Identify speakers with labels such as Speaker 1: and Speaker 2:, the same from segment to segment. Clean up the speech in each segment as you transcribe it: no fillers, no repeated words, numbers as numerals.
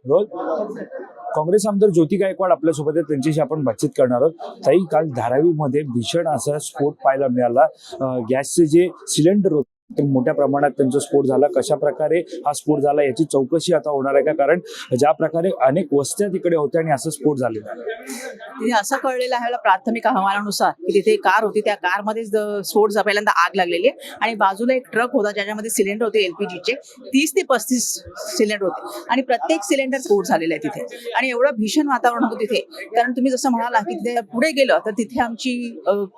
Speaker 1: रोज काँग्रेस आमदार ज्योती गायकवाड आपल्यासोबत आहेत, त्यांच्याशी आपण बातचीत करणार आहोत. ताई, काल धारावीमध्ये भीषण असा स्फोट पाहायला मिळाला. गॅसचे जे सिलेंडर होते ते मोठ्या प्रमाणात त्यांचा स्फोट झाला. कशा प्रकारे हा स्फोट झाला याची चौकशी आता होणार आहे का? कारण ज्या प्रकारे अनेक वस्त्या तिकडे होत्या आणि असं स्फोट झालेला आहे.
Speaker 2: तिथे असं कळलेलं आहे प्राथमिक अहवालानुसार की तिथे कार होती, त्या कारमध्ये स्फोट पहिल्यांदा आग लागलेली आहे आणि बाजूला एक ट्रक होता ज्याच्यामध्ये सिलेंडर होते LPGचे 30 ते 35 सिलेंडर होते आणि प्रत्येक सिलेंडर स्फोट झालेला आहे तिथे. आणि एवढं भीषण वातावरण होतं तिथे, कारण तुम्ही जसं म्हणाला की तिथे पुढे गेलं तर तिथे आमची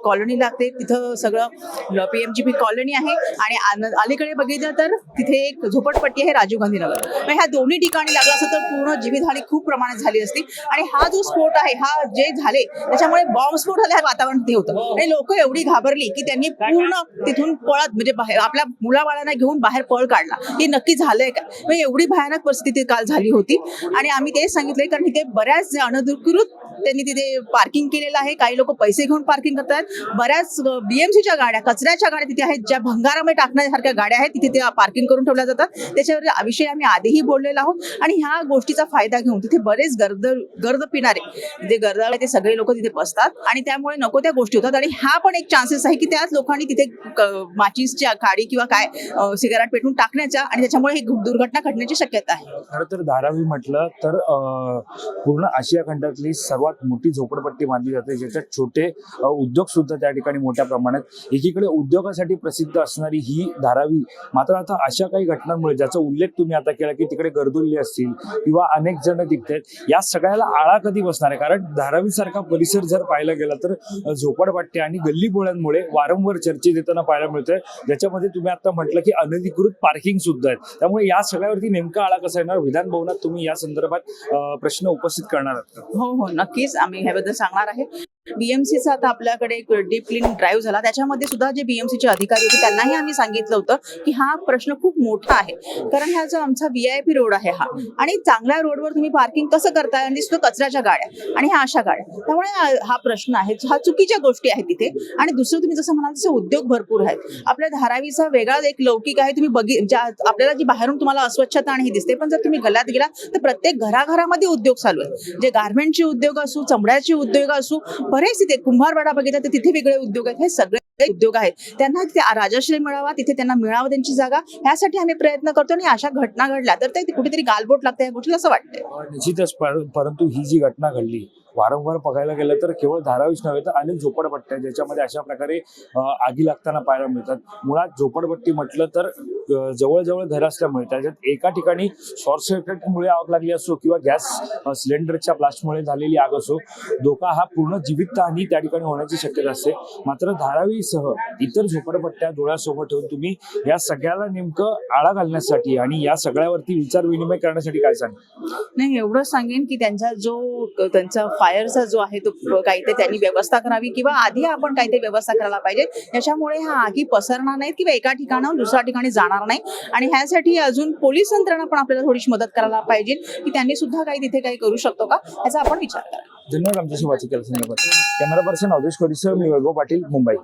Speaker 2: कॉलनी लागते, तिथं सगळं PMGP कॉलनी आहे आणि अलीकडे बघितलं तर तिथे एक झोपडपट्टी आहे राजीव गांधी नगर. मग ह्या दोन्ही ठिकाणी लागला असं तर पूर्ण जीवितहानी खूप प्रमाणात झाली असती. आणि हा जो स्फोट आहे, हा जे झाले त्याच्यामुळे बॉम्बस्फोट झाले, वातावरण ते होतं आणि लोक एवढी घाबरली की त्यांनी पूर्ण तिथून पळत म्हणजे बाहेर आपल्या मुलाबाळांना घेऊन बाहेर पळ काढला की नक्की झालंय काय. म्हणजे एवढी भयानक परिस्थिती काल झाली होती. आणि आम्ही तेच सांगितलंय कारण तिथे बऱ्याच अनधिकृत त्यांनी तिथे पार्किंग केलेलं आहे. काही लोक पैसे घेऊन पार्किंग करतात. बऱ्याच BMCच्या गाड्या, कचऱ्याच्या गाड्या तिथे आहेत, ज्या भंगारामध्ये टाकण्यासारख्या गाड्या आहेत, तिथे त्या पार्किंग करून ठेवल्या जातात. त्याच्यावर विषयी आम्ही आधीही बोललेलो आहोत. आणि ह्या गोष्टीचा फायदा घेऊन तिथे बरेच गर्द पिणारे जे गर्दाळे ते सगळे लोक तिथे बसतात आणि त्यामुळे नको त्या गोष्टी होतात. आणि हा पण एक चान्सेस आहे की त्याच लोकांनी तिथे माचीसच्या काडी किंवा काय सिगारेट पेटून टाकण्याच्या आणि त्याच्यामुळे ही दुर्घटना घडण्याची शक्यता आहे.
Speaker 1: खरं तर धारावी म्हटलं तर पूर्ण आशिया खंडातली सर्वात मोठी झोपडपट्टी मानली जाते, ज्याच्यात छोटे उद्योग सुद्धा त्या ठिकाणी मोठ्या प्रमाणात एकीकडे उद्योगासाठी प्रसिद्ध असणारी ही धारावी. मात्र आता अशा काही घटनांमुळे, ज्याचा उल्लेख तुम्ही आता केला की तिकडे गर्दुल्ले असतील किंवा अनेक जण दिसतात, या सगळ्याला आळा कधी बसणार आहे? कारण धारावी सारखा परिसर जर पाहायला गेला तर झोपडपट्ट्या आणि गल्लीबोळ्यांमुळे वारंवार चर्चेत येताना पाहायला मिळतंय, ज्याच्यामध्ये तुम्ही आता म्हटलं की अनधिकृत पार्किंग सुद्धा आहेत. त्यामुळे या सगळ्यावरती नेमका आळा कसा येणार? विधान भवनात तुम्ही या संदर्भात प्रश्न उपस्थित करणार आहात?
Speaker 2: हो, नक्कीच आम्ही ह्याबद्दल सांगणार आहे. BMCचा आता आपल्याकडे एक डीप क्लीन ड्राईव्ह झाला, त्याच्यामध्ये सुद्धा जे BMCचे अधिकारी होते त्यांनाही आम्ही सांगितलं होतं की हा प्रश्न खूप मोठा आहे. कारण हा जो आमचा VIP रोड आहे हा, आणि चांगल्या रोडवर तुम्ही पार्किंग कसं करताय आणि दिसतो कचऱ्याच्या गाड्या आणि ह्या अशा गाड्या, त्यामुळे हा प्रश्न आहे, हा चुकीच्या गोष्टी आहेत तिथे. आणि दुसरं तुम्ही जसं म्हणाल तसं उद्योग भरपूर आहेत. आपल्या धारावीचा वेगळा एक लौकिक आहे. तुम्ही आपल्याला जी बाहेरून तुम्हाला अस्वच्छता आणि हे दिसते, पण जर तुम्ही गल्ल्यात गेला तर प्रत्येक घराघरामध्ये उद्योग चालू आहेत. जे गारमेंटचे उद्योग असू, चमड्याचे उद्योग असू, बरेच तिथे कुंभारवाडा बघितला तर तिथे वेगळे उद्योग आहेत. हे सगळे उद्योग आहेत, त्यांना तिथे राजश्री मिळावा, तिथे त्यांना मिळावं त्यांची जागा, यासाठी आम्ही प्रयत्न करतो. आणि अशा घटना घडल्या तर ते कुठेतरी गालबोट लागते या गोष्टीला असं वाटतंय.
Speaker 1: निश्चितच. परंतु ही जी घटना घडली, वारंवार बघायला गेलं तर केवळ धारावीच नव्हे तर अनेक झोपडपट्ट्या ज्याच्यामध्ये अशा प्रकारे आगी लागताना पाहायला मिळतात. मुळात झोपडपट्टी म्हटलं तर जवळजवळ घर असल्यामुळे त्याच्यात एका ठिकाणी शॉर्ट सर्किटमुळे आग लागली असो किंवा गॅस सिलेंडरच्या ब्लास्टमुळे झालेली आग असो, धोका हा पूर्ण जीवितहानी त्या ठिकाणी होण्याची शक्यता असते. मात्र धारावीसह इतर झोपडपट्ट्या डोळ्यासमोर ठेवून तुम्ही या सगळ्याला नेमकं आळा घालण्यासाठी आणि या सगळ्यावरती विचार विनिमय करण्यासाठी काय सांगा?
Speaker 2: नाही, एवढंच सांगेन की त्यांचा फायरचा जो आहे तो काहीतरी त्यांनी व्यवस्था करावी किंवा आधी आपण काहीतरी व्यवस्था करायला पाहिजे, याच्यामुळे ह्या आगी पसरणार नाहीत किंवा एका ठिकाणाहून दुसऱ्या ठिकाणी जाणार नाही. आणि ह्यासाठी अजून पोलीस यंत्रणा पण आपल्याला थोडीशी मदत करायला पाहिजे की त्यांनी सुद्धा काही तिथे काही करू शकतो का, याचा आपण विचार करा.
Speaker 1: धन्यवाद आमच्याशी वाचित केल्याबद्दल. कॅमेरा पर्सन अवधेश कोरीसह मी वैभव पाटील, मुंबई.